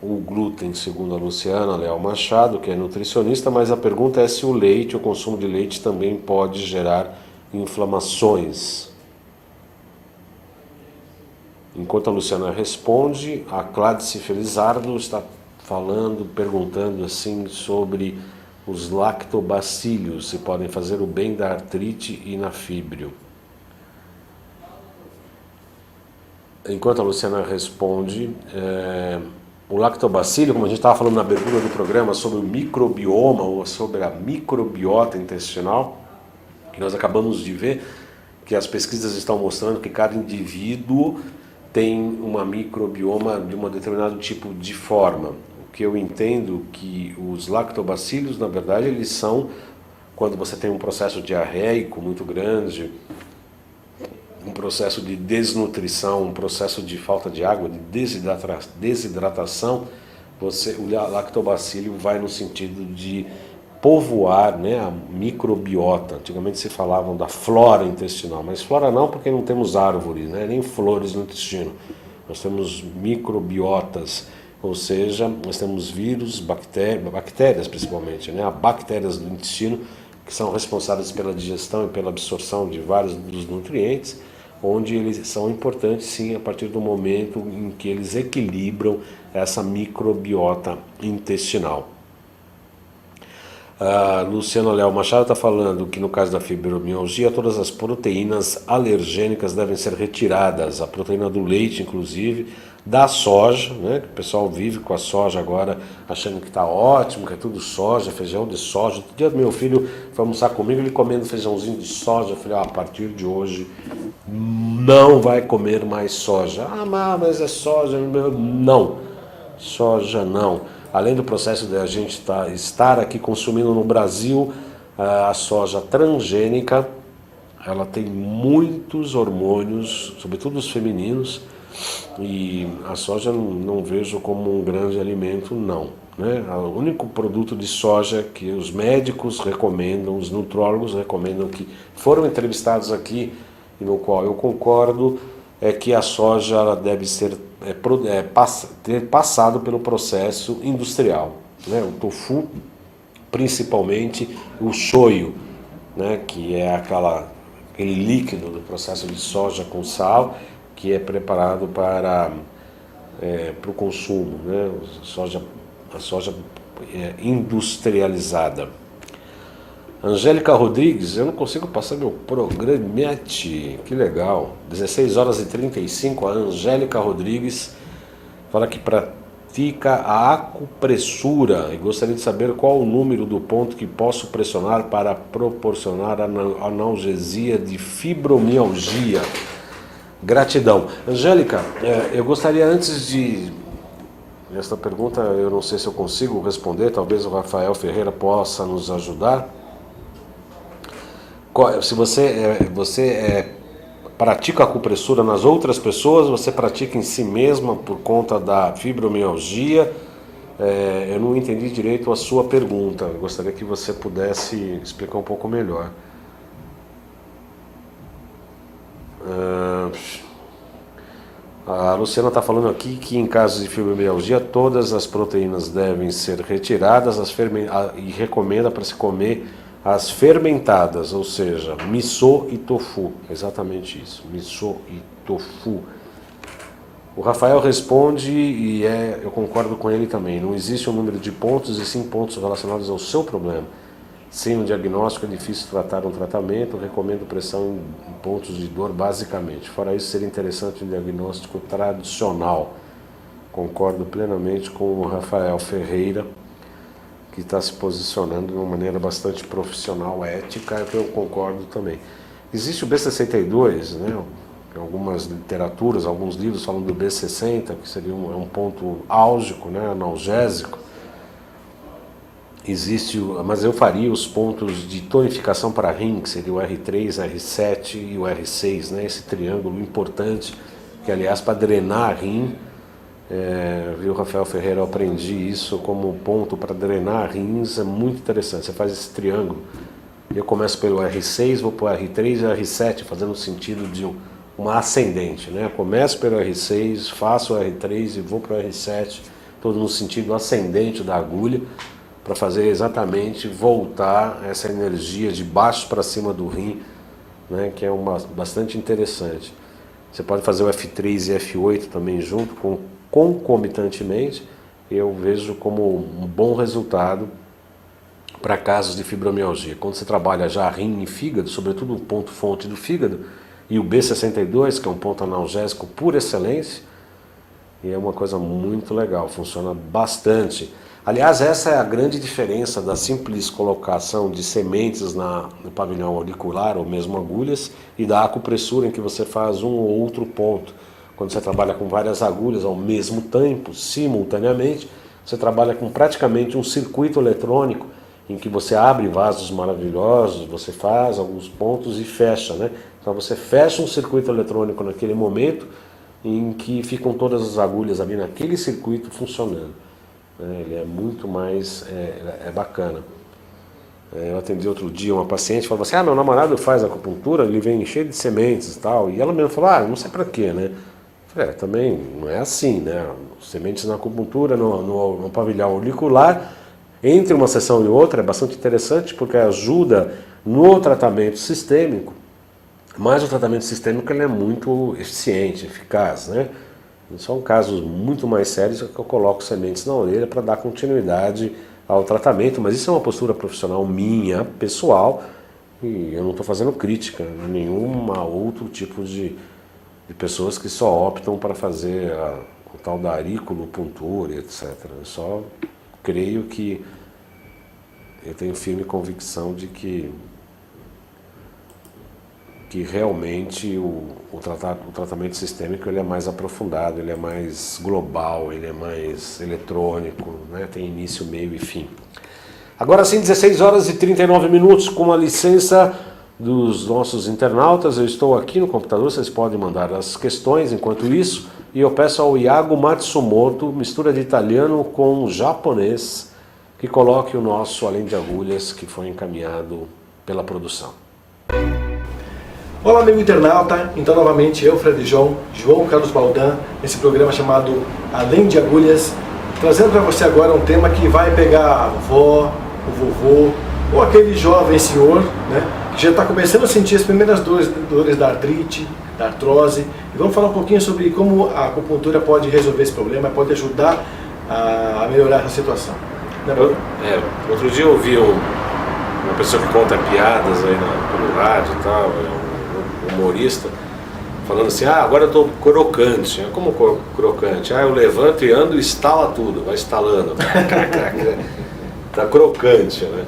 glúten, segundo a Luciana Leal Machado, que é nutricionista, mas a pergunta é se o leite, o consumo de leite também pode gerar inflamações. Enquanto a Luciana responde, a Cládice Felizardo está perguntando assim sobre os lactobacilos, se podem fazer o bem da artrite e na fíbrio. Enquanto a Luciana responde, o lactobacilo, como a gente estava falando na abertura do programa sobre o microbioma ou sobre a microbiota intestinal, que nós acabamos de ver que as pesquisas estão mostrando que cada indivíduo tem uma microbioma de um determinado tipo de forma. O que eu entendo que os lactobacilos, na verdade, eles são, quando você tem um processo diarreico muito grande, um processo de desnutrição, um processo de falta de água, de desidratação, o lactobacilo vai no sentido de povoar, né, a microbiota. Antigamente se falavam da flora intestinal, mas flora não, porque não temos árvores, né, nem flores no intestino. Nós temos microbiotas, ou seja, nós temos vírus, bactérias principalmente, né, bactérias do intestino, que são responsáveis pela digestão e pela absorção de vários dos nutrientes, onde eles são importantes sim a partir do momento em que eles equilibram essa microbiota intestinal. Luciano Léo Machado está falando que no caso da fibromialgia todas as proteínas alergênicas devem ser retiradas, a proteína do leite inclusive, da soja, né? Que o pessoal vive com a soja agora achando que está ótimo, que é tudo soja, feijão de soja. Outro dia meu filho foi almoçar comigo, ele comendo feijãozinho de soja, eu falei, a partir de hoje não vai comer mais soja. Mas é soja, não, soja não. Além do processo de a gente estar aqui consumindo no Brasil a soja transgênica, ela tem muitos hormônios, sobretudo os femininos, e a soja não vejo como um grande alimento, não. Né? O único produto de soja que os médicos recomendam, os nutrólogos recomendam, que foram entrevistados aqui e no qual eu concordo, é que a soja ela deve ser ter passado pelo processo industrial, né? O tofu, principalmente o shoyu, né? Que é aquele líquido do processo de soja com sal que é preparado para o consumo, né? A soja industrializada. Angélica Rodrigues, eu não consigo passar meu programete, que legal, 16 horas e 35, a Angélica Rodrigues fala que pratica a acupressura e gostaria de saber qual o número do ponto que posso pressionar para proporcionar analgesia de fibromialgia. Gratidão. Angélica, eu gostaria antes de... Esta pergunta eu não sei se eu consigo responder, talvez o Rafael Ferreira possa nos ajudar. Se você pratica acupressura nas outras pessoas, você pratica em si mesma por conta da fibromialgia? Eu não entendi direito a sua pergunta, eu gostaria que você pudesse explicar um pouco melhor. A Luciana está falando aqui que em casos de fibromialgia todas as proteínas devem ser retiradas e recomenda para se comer as fermentadas, ou seja, miso e tofu, exatamente isso, miso e tofu. O Rafael responde, e eu concordo com ele também, não existe um número de pontos e sim pontos relacionados ao seu problema. Sem um diagnóstico é difícil tratar um tratamento, recomendo pressão em pontos de dor basicamente. Fora isso, seria interessante um diagnóstico tradicional. Concordo plenamente com o Rafael Ferreira, que está se posicionando de uma maneira bastante profissional, ética, eu concordo também. Existe o B62, né? Algumas literaturas, alguns livros falam do B60, que seria um ponto álgico, né? Analgésico. Mas eu faria os pontos de tonificação para rim, que seria o R3, R7 e o R6, né? Esse triângulo importante, que aliás para drenar rim, viu, Rafael Ferreira, eu aprendi isso como ponto para drenar rins, é muito interessante. Você faz esse triângulo, eu começo pelo R6, vou para o R3 e o R7, fazendo o sentido de uma ascendente, né? Eu começo pelo R6, faço o R3 e vou para o R7, todo no sentido ascendente da agulha, para fazer exatamente voltar essa energia de baixo para cima do rim, né? Que é bastante interessante. Você pode fazer o F3 e F8 também junto, concomitantemente, eu vejo como um bom resultado para casos de fibromialgia. Quando você trabalha já rim e fígado, sobretudo o ponto fonte do fígado, e o B62, que é um ponto analgésico por excelência, e é uma coisa muito legal, funciona bastante. Aliás, essa é a grande diferença da simples colocação de sementes no pavilhão auricular, ou mesmo agulhas, e da acupressura, em que você faz um ou outro ponto. Quando você trabalha com várias agulhas ao mesmo tempo, simultaneamente, você trabalha com praticamente um circuito eletrônico, em que você abre vasos maravilhosos, você faz alguns pontos e fecha, né? Então você fecha um circuito eletrônico naquele momento, em que ficam todas as agulhas ali naquele circuito funcionando. Ele é muito mais bacana. Eu atendi outro dia uma paciente, falou assim, meu namorado faz acupuntura, ele vem cheio de sementes e tal, e ela mesmo falou, não sei pra quê, né? Eu falei, também não é assim, né? Sementes na acupuntura, no pavilhão auricular, entre uma sessão e outra é bastante interessante, porque ajuda no tratamento sistêmico Mas o tratamento sistêmico ele é muito eficiente, eficaz, né? São casos muito mais sérios que eu coloco sementes na orelha para dar continuidade ao tratamento, mas isso é uma postura profissional minha, pessoal, e eu não estou fazendo crítica a nenhum outro tipo de pessoas que só optam para fazer o tal da auriculopuntura, etc. Eu só creio que eu tenho firme convicção de que realmente o tratamento sistêmico ele é mais aprofundado, ele é mais global, ele é mais eletrônico, né? Tem início, meio e fim. Agora sim, 16 horas e 39 minutos, com a licença dos nossos internautas, eu estou aqui no computador, vocês podem mandar as questões enquanto isso, e eu peço ao Iago Matsumoto, mistura de italiano com japonês, que coloque o nosso Além de Agulhas, que foi encaminhado pela produção. Olá, amigo internauta, então novamente eu, Fred João Carlos Baldan, nesse programa chamado Além de Agulhas, trazendo para você agora um tema que vai pegar a avó, o vovô, ou aquele jovem senhor, né, que já está começando a sentir as primeiras dores da artrite, da artrose, e vamos falar um pouquinho sobre como a acupuntura pode resolver esse problema, pode ajudar a melhorar essa situação. Outro dia eu ouvi uma pessoa que conta piadas aí pelo rádio e tal, humorista, falando assim, agora eu estou crocante. Como crocante? Eu levanto e ando e estala tudo, vai estalando. Está crocante, né?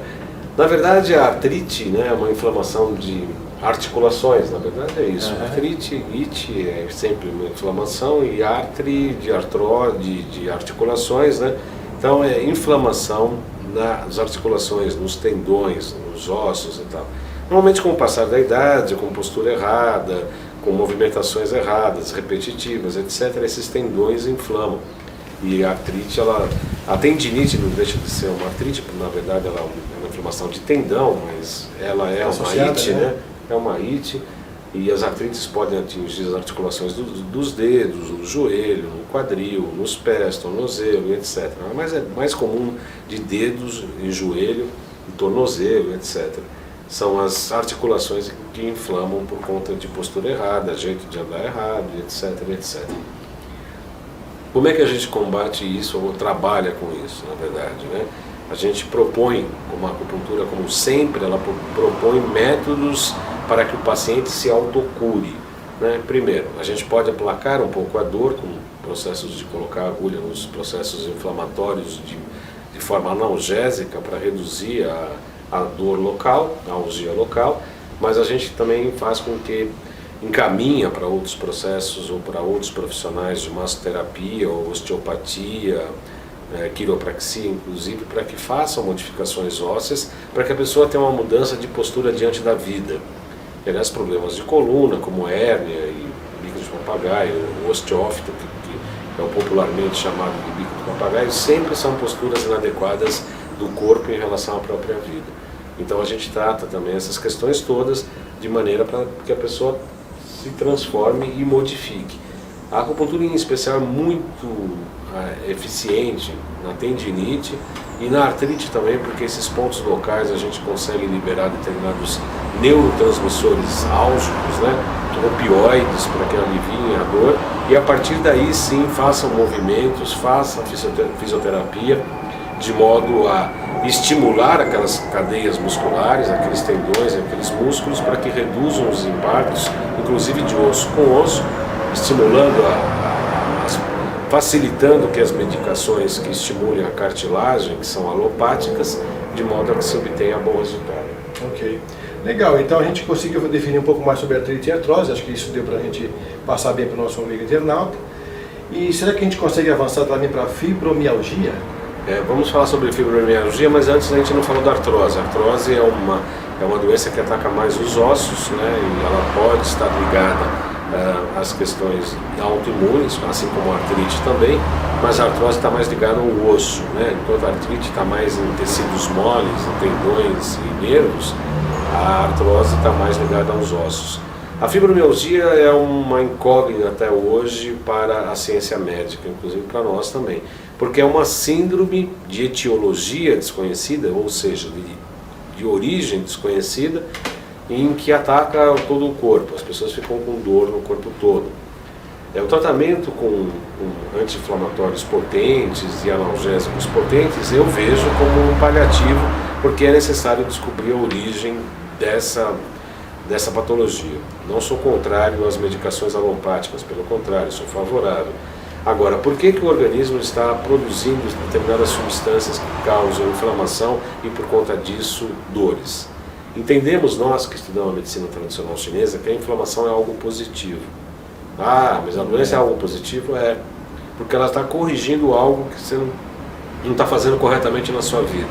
Na verdade a artrite, né, é uma inflamação de articulações, na verdade é isso. Artrite, ite é sempre uma inflamação e artre de artrose, de articulações, né? Então é inflamação nas articulações, nos tendões, nos ossos e tal. Normalmente com o passar da idade, com postura errada, com movimentações erradas, repetitivas, etc., esses tendões inflamam. E a artrite, a tendinite não deixa de ser uma artrite, porque na verdade ela é uma inflamação de tendão, mas ela é uma ite, né? É uma ite, e as artrites podem atingir as articulações dos dedos, no joelho, no quadril, nos pés, tornozelo, etc. Mas é mais comum de dedos e joelho, e tornozelo, etc. São as articulações que inflamam por conta de postura errada, jeito de andar errado, etc, etc. Como é que a gente combate isso ou trabalha com isso, na verdade, né? A gente propõe, como a acupuntura, como sempre, ela propõe métodos para que o paciente se autocure, né? Primeiro, a gente pode aplacar um pouco a dor com processos de colocar agulha nos processos inflamatórios de forma analgésica para reduzir a dor local, a algia local, mas a gente também faz com que encaminha para outros processos ou para outros profissionais de massoterapia ou osteopatia, quiropraxia, inclusive, para que façam modificações ósseas, para que a pessoa tenha uma mudança de postura diante da vida. E, aliás, problemas de coluna, como hérnia e bico de papagaio, o osteófito, que é o popularmente chamado de bico de papagaio, sempre são posturas inadequadas do corpo em relação à própria vida. Então a gente trata também essas questões todas de maneira para que a pessoa se transforme e modifique. A acupuntura em especial é muito eficiente na tendinite e na artrite também, porque esses pontos locais a gente consegue liberar determinados neurotransmissores álgicos, né, opioides, para que aliviem a dor, e a partir daí sim façam movimentos, façam fisioterapia, de modo a estimular aquelas cadeias musculares, aqueles tendões, aqueles músculos, para que reduzam os impactos, inclusive de osso com osso, estimulando, facilitando que as medicações que estimulem a cartilagem, que são alopáticas, de modo a que se obtenha bom resultado. Ok. Legal, então a gente conseguiu definir um pouco mais sobre artrite e artrose, acho que isso deu para a gente passar bem para o nosso amigo internauta. E será que a gente consegue avançar também para a fibromialgia? Vamos falar sobre fibromialgia, mas antes a gente não falou da artrose. A artrose é uma doença que ataca mais os ossos, né, e ela pode estar ligada às questões autoimunes, assim como a artrite também, mas a artrose está mais ligada ao osso, né? Enquanto a artrite está mais em tecidos moles, em tendões e nervos, a artrose está mais ligada aos ossos. A fibromialgia é uma incógnita até hoje para a ciência médica, inclusive para nós também, porque é uma síndrome de etiologia desconhecida, ou seja, de origem desconhecida, em que ataca todo o corpo, as pessoas ficam com dor no corpo todo. O tratamento com anti-inflamatórios potentes e analgésicos potentes eu vejo como um paliativo, porque é necessário descobrir a origem dessa patologia. Não sou contrário às medicações alopáticas, pelo contrário, sou favorável. Agora, por que o organismo está produzindo determinadas substâncias que causam inflamação e, por conta disso, dores? Entendemos nós que estudamos a medicina tradicional chinesa que a inflamação é algo positivo. Ah, mas a doença é algo positivo? É, porque ela está corrigindo algo que você não está fazendo corretamente na sua vida.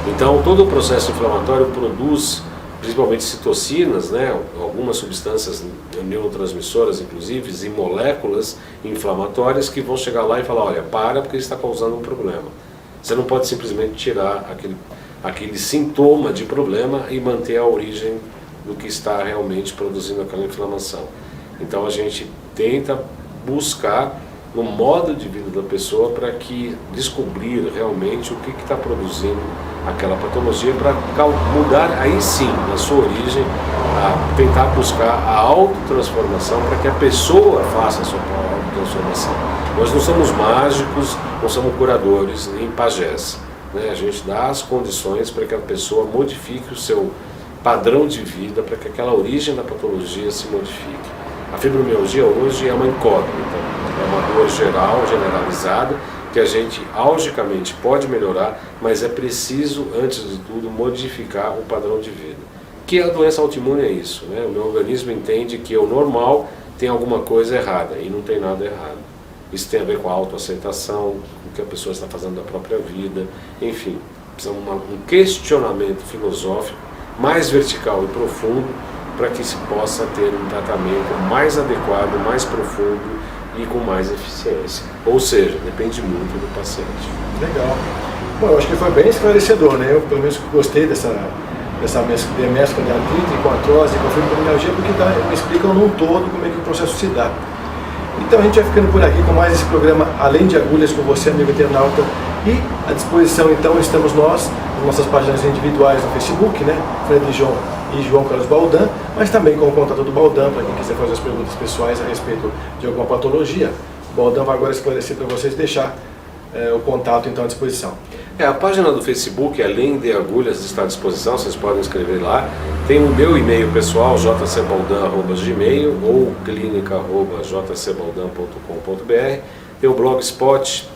Então, todo o processo inflamatório produz principalmente citocinas, né, algumas substâncias neurotransmissoras, inclusive, e moléculas inflamatórias que vão chegar lá e falar, olha, para porque está causando um problema. Você não pode simplesmente tirar aquele sintoma de problema e manter a origem do que está realmente produzindo aquela inflamação. Então a gente tenta buscar no modo de vida da pessoa para que descobrir realmente o que está produzindo aquela patologia, para mudar aí sim, na sua origem, tentar buscar a autotransformação para que a pessoa faça a sua autotransformação. Nós não somos mágicos, não somos curadores, nem pajés, né? A gente dá as condições para que a pessoa modifique o seu padrão de vida, para que aquela origem da patologia se modifique. A fibromialgia hoje é uma incógnita, é uma dor geral, generalizada, que a gente algicamente pode melhorar, mas é preciso, antes de tudo, modificar o padrão de vida. Que a doença autoimune é isso, né? O meu organismo entende que o normal tem alguma coisa errada, e não tem nada errado. Isso tem a ver com a autoaceitação, com o que a pessoa está fazendo da própria vida, enfim, precisa um questionamento filosófico mais vertical e profundo, para que se possa ter um tratamento mais adequado, mais profundo e com mais eficiência. Ou seja, depende muito do paciente. Legal. Bom, eu acho que foi bem esclarecedor, né? Eu pelo menos gostei dessa mescla de artrite com artrose, com fibromialgia, porque me explicam num todo como é que o processo se dá. Então a gente vai ficando por aqui com mais esse programa Além de Agulhas, com você, amigo internauta. E à disposição, então, estamos nós, nas nossas páginas individuais no Facebook, né? Fredijon e João Carlos Baldan, mas também com o contato do Baldan, para quem quiser fazer as perguntas pessoais a respeito de alguma patologia. O Baldan vai agora esclarecer para vocês, deixar o contato, então, à disposição. A página do Facebook, Além de Agulhas, está à disposição, vocês podem escrever lá. Tem o meu e-mail pessoal, jcbaldan@gmail ou clinica@jcbaldan.com.br. Tem o Blogspot,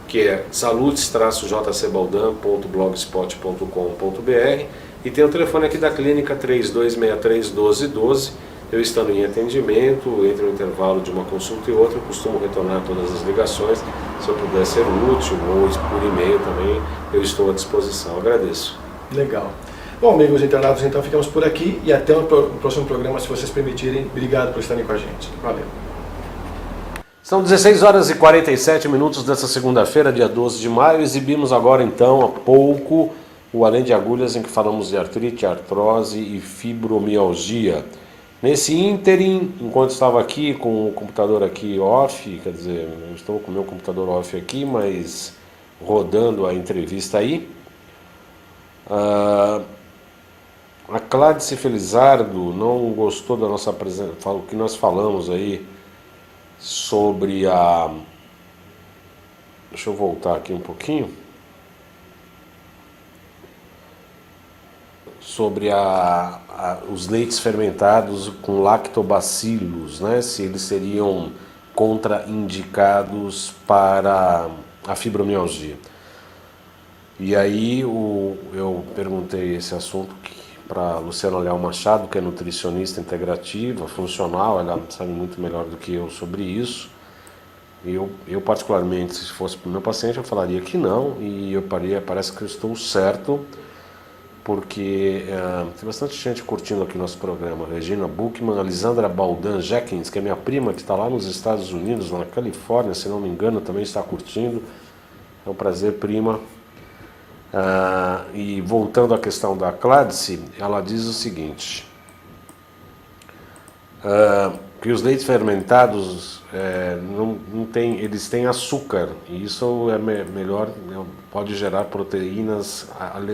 que é saludes-jcbaldan.blogspot.com.br, e tem o telefone aqui da clínica 3263-1212. Eu estando em atendimento, entre o intervalo de uma consulta e outra, eu costumo retornar todas as ligações. Se eu puder ser útil ou por e-mail também, eu estou à disposição. Agradeço. Legal. Bom, amigos internados, então ficamos por aqui e até o próximo programa, se vocês permitirem. Obrigado por estarem com a gente. Valeu. São 16 horas e 47 minutos dessa segunda-feira, dia 12 de maio. Exibimos agora, então, há pouco, o Além de Agulhas, em que falamos de artrite, artrose e fibromialgia. Nesse ínterim, enquanto estava aqui com o computador aqui off, quer dizer, eu estou com o meu computador off aqui, mas rodando a entrevista aí, a Cládice Felizardo não gostou da nossa apresentação, o que nós falamos aí sobre a... Deixa eu voltar aqui um pouquinho. Sobre os leites fermentados com lactobacilos, né? Se eles seriam contraindicados para a fibromialgia. E aí eu perguntei esse assunto para Luciana Leal Machado, que é nutricionista integrativa, funcional, ela sabe muito melhor do que eu sobre isso. Eu particularmente, se fosse para o meu paciente, eu falaria que não, e parece que eu estou certo, porque tem bastante gente curtindo aqui nosso programa. Regina Buchmann, Alisandra Baldan Jenkins, que é minha prima, que está lá nos Estados Unidos, na Califórnia, se não me engano, também está curtindo. É um prazer, prima. E voltando à questão da Cládice, ela diz o seguinte, que os leites fermentados eles têm açúcar, e isso é melhor, pode gerar proteínas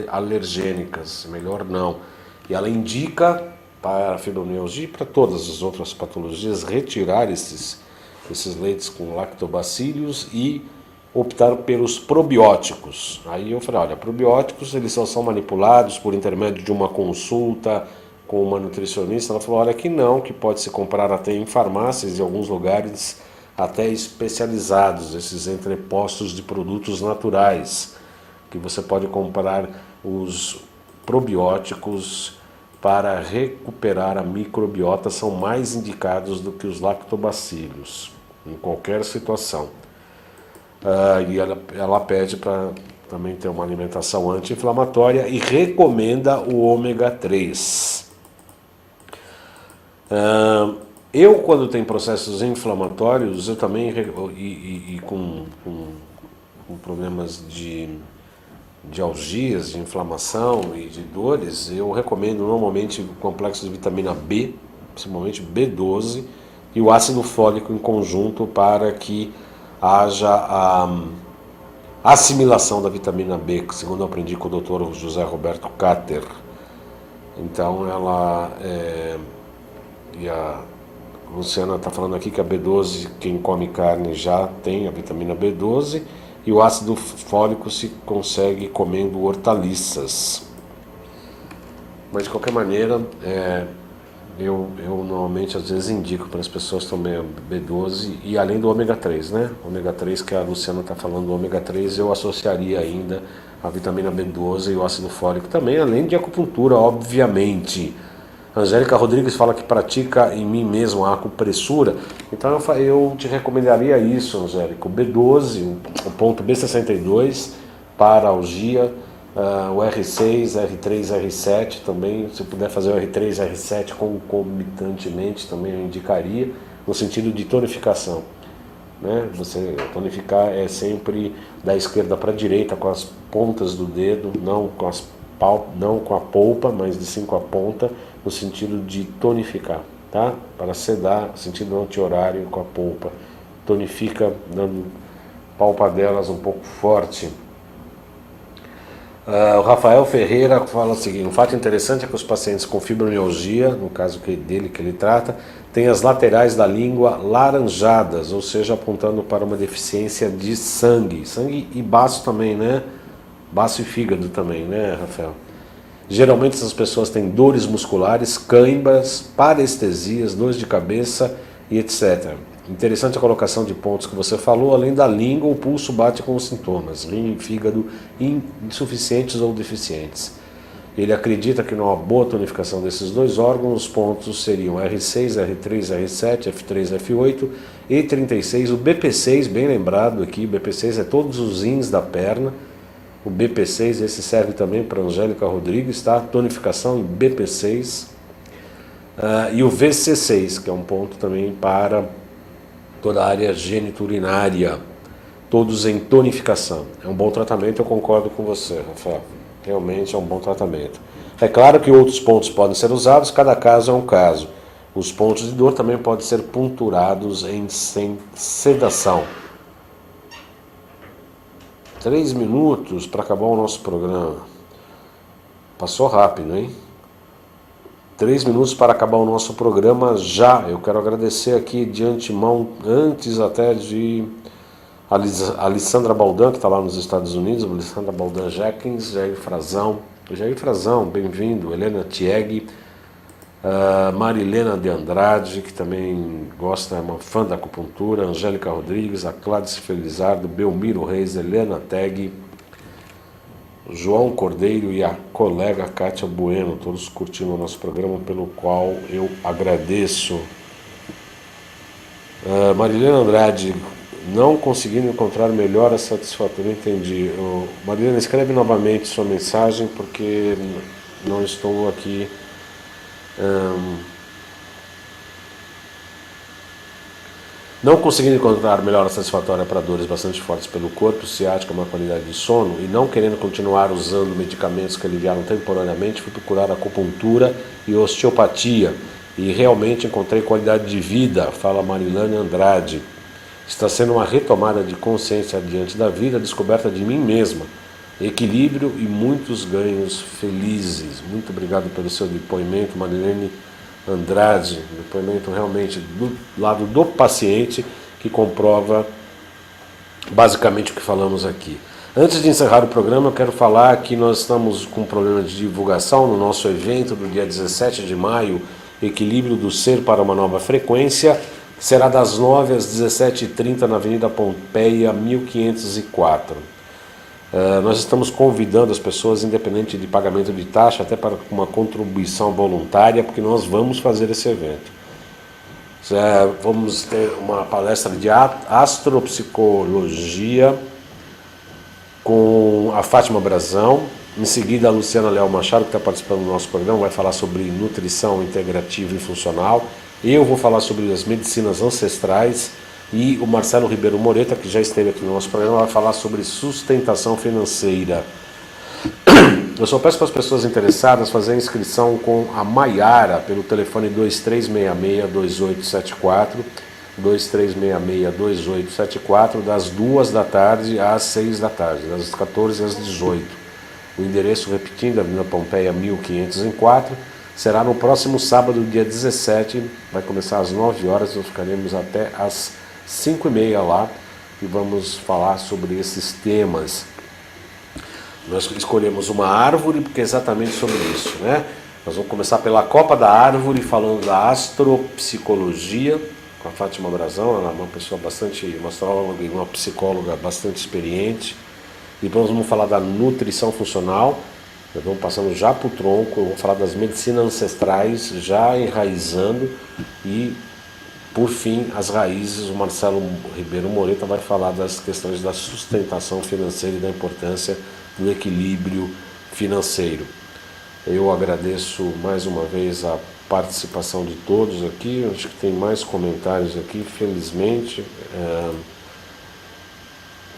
alergênicas, melhor não. E ela indica para a fibromialgia e para todas as outras patologias, retirar esses leites com lactobacilos e optar pelos probióticos. Aí eu falei, olha, probióticos eles são manipulados por intermédio de uma consulta com uma nutricionista. Ela falou, olha, que não, que pode se comprar até em farmácias e alguns lugares até especializados, esses entrepostos de produtos naturais, que você pode comprar os probióticos para recuperar a microbiota, são mais indicados do que os lactobacilos, em qualquer situação. E ela pede para também ter uma alimentação anti-inflamatória e recomenda o ômega 3. Eu, quando tenho processos inflamatórios, eu também, com problemas de algias, de inflamação e de dores, eu recomendo normalmente o complexo de vitamina B, principalmente B12, e o ácido fólico em conjunto para que haja a assimilação da vitamina B, segundo eu aprendi com o Dr. José Roberto Cater. Então e a Luciana está falando aqui que a B12, quem come carne já tem a vitamina B12, e o ácido fólico se consegue comendo hortaliças. Mas de qualquer maneira, eu normalmente às vezes indico para as pessoas também a B12 e além do ômega 3, né? Ômega 3 que a Luciana está falando do ômega 3, eu associaria ainda a vitamina B12 e o ácido fólico também, além de acupuntura, obviamente. Angélica Rodrigues fala que pratica em mim mesmo a acupressura, então eu te recomendaria isso, Angélica, o B12, o ponto B62 para algia, o R6, R3, R7 também, se puder fazer o R3, R7 concomitantemente também eu indicaria, no sentido de tonificação. Né? Você tonificar é sempre da esquerda para a direita, com as pontas do dedo, não com a polpa, mas sim com a ponta, no sentido de tonificar, tá? Para sedar, no sentido anti-horário com a polpa. Tonifica, dando palpadelas um pouco forte. O Rafael Ferreira fala o seguinte: um fato interessante é que os pacientes com fibromialgia, no caso dele que ele trata, têm as laterais da língua laranjadas, ou seja, apontando para uma deficiência de sangue. Sangue e baço também, né? Baço e fígado também, né, Rafael? Geralmente essas pessoas têm dores musculares, cãibras, parestesias, dores de cabeça e etc. Interessante a colocação de pontos que você falou. Além da língua, o pulso bate com os sintomas, rim e fígado insuficientes ou deficientes. Ele acredita que numa boa tonificação desses dois órgãos, os pontos seriam R6, R3, R7, F3, F8 e 36. O BP6, bem lembrado aqui, o BP6 é todos os rins da perna. O BP6, esse serve também para Angélica Rodrigues, tá? Tonificação em BP6. E o VC6, que é um ponto também para toda a área geniturinária. Todos em tonificação. É um bom tratamento, eu concordo com você, Rafael. Realmente é um bom tratamento. É claro que outros pontos podem ser usados, cada caso é um caso. Os pontos de dor também podem ser punturados sem sedação. 3 minutos para acabar o nosso programa. Passou rápido, hein? 3 minutos para acabar o nosso programa já. Eu quero agradecer aqui de antemão, antes até de Alessandra Baldan, que está lá nos Estados Unidos, Alessandra Baldan Jenkins, Jair Frazão, bem-vindo, Helena Tieg, Marilena de Andrade, que também gosta, é uma fã da acupuntura, Angélica Rodrigues, a Cláudia Felizardo, Belmiro Reis, Helena Teg, João Cordeiro e a colega Kátia Bueno, todos curtindo o nosso programa, pelo qual eu agradeço. Marilena Andrade, não conseguindo encontrar melhora satisfatória, entendi. Marilena, escreve novamente sua mensagem, porque não estou aqui. Não conseguindo encontrar melhora satisfatória para dores bastante fortes pelo corpo, ciática, má qualidade de sono, e não querendo continuar usando medicamentos que aliviaram temporariamente, fui procurar acupuntura e osteopatia, e realmente encontrei qualidade de vida, fala Marilane Andrade. Está sendo uma retomada de consciência diante da vida, descoberta de mim mesma, equilíbrio e muitos ganhos felizes. Muito obrigado pelo seu depoimento, Marilene. Andrade, depoimento realmente do lado do paciente, que comprova basicamente o que falamos aqui. Antes de encerrar o programa, eu quero falar que nós estamos com um problema de divulgação no nosso evento do dia 17 de maio, Equilíbrio do Ser para uma Nova Frequência, que será das 9 às 17h30 na Avenida Pompeia, 1504. Nós estamos convidando as pessoas, independente de pagamento de taxa, até para uma contribuição voluntária, porque nós vamos fazer esse evento. Vamos ter uma palestra de astropsicologia com a Fátima Brazão. Em seguida, a Luciana Leal Machado, que está participando do nosso programa, vai falar sobre nutrição integrativa e funcional. Eu vou falar sobre as medicinas ancestrais. E o Marcelo Ribeiro Moreta, que já esteve aqui no nosso programa, vai falar sobre sustentação financeira. Eu só peço para as pessoas interessadas fazer a inscrição com a Maiara pelo telefone 2366-2874, 2366-2874, das 2 da tarde às 6 da tarde, das 14 às 18. O endereço, repetindo, Avenida Pompeia 1504, será no próximo sábado, dia 17, vai começar às 9 horas, nós ficaremos até às 5h30 lá e vamos falar sobre esses temas. Nós escolhemos uma árvore porque é exatamente sobre isso, né? Nós vamos começar pela Copa da Árvore, falando da astropsicologia, com a Fátima Brazão. Ela é uma pessoa uma astróloga e uma psicóloga bastante experiente. Depois vamos falar da nutrição funcional, nós vamos passando já para o tronco, vamos falar das medicinas ancestrais, já enraizando, e por fim, as raízes. O Marcelo Ribeiro Moreta vai falar das questões da sustentação financeira e da importância do equilíbrio financeiro. Eu agradeço mais uma vez a participação de todos aqui. Eu acho que tem mais comentários aqui, felizmente.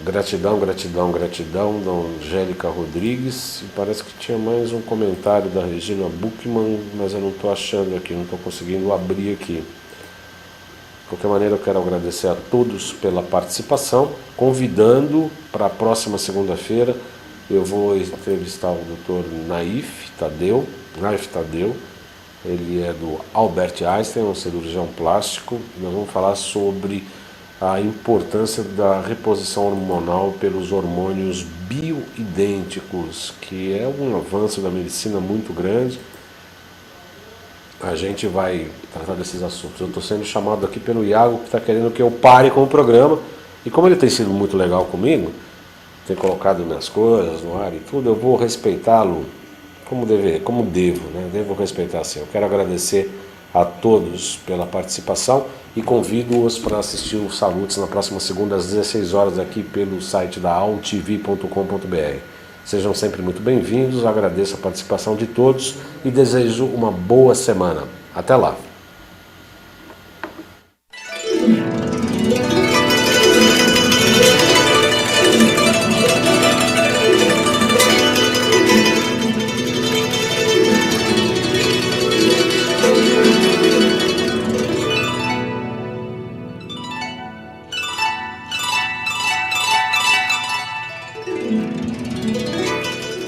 Gratidão, gratidão, gratidão da Angélica Rodrigues. E parece que tinha mais um comentário da Regina Buchmann, mas eu não estou achando aqui, não estou conseguindo abrir aqui. De qualquer maneira, eu quero agradecer a todos pela participação, convidando para a próxima segunda-feira. Eu vou entrevistar o Dr. Naif Tadeu. Ele é do Albert Einstein, um cirurgião plástico. Nós vamos falar sobre a importância da reposição hormonal pelos hormônios bioidênticos, que é um avanço da medicina muito grande. A gente vai tratar desses assuntos. Eu estou sendo chamado aqui pelo Iago, que está querendo que eu pare com o programa. E como ele tem sido muito legal comigo, tem colocado minhas coisas no ar e tudo, eu vou respeitá-lo como devo, né? Devo respeitar assim. Eu quero agradecer a todos pela participação e convido-os para assistir o Salutes na próxima segunda às 16 horas aqui pelo site da altv.com.br. Sejam sempre muito bem-vindos, agradeço a participação de todos e desejo uma boa semana. Até lá!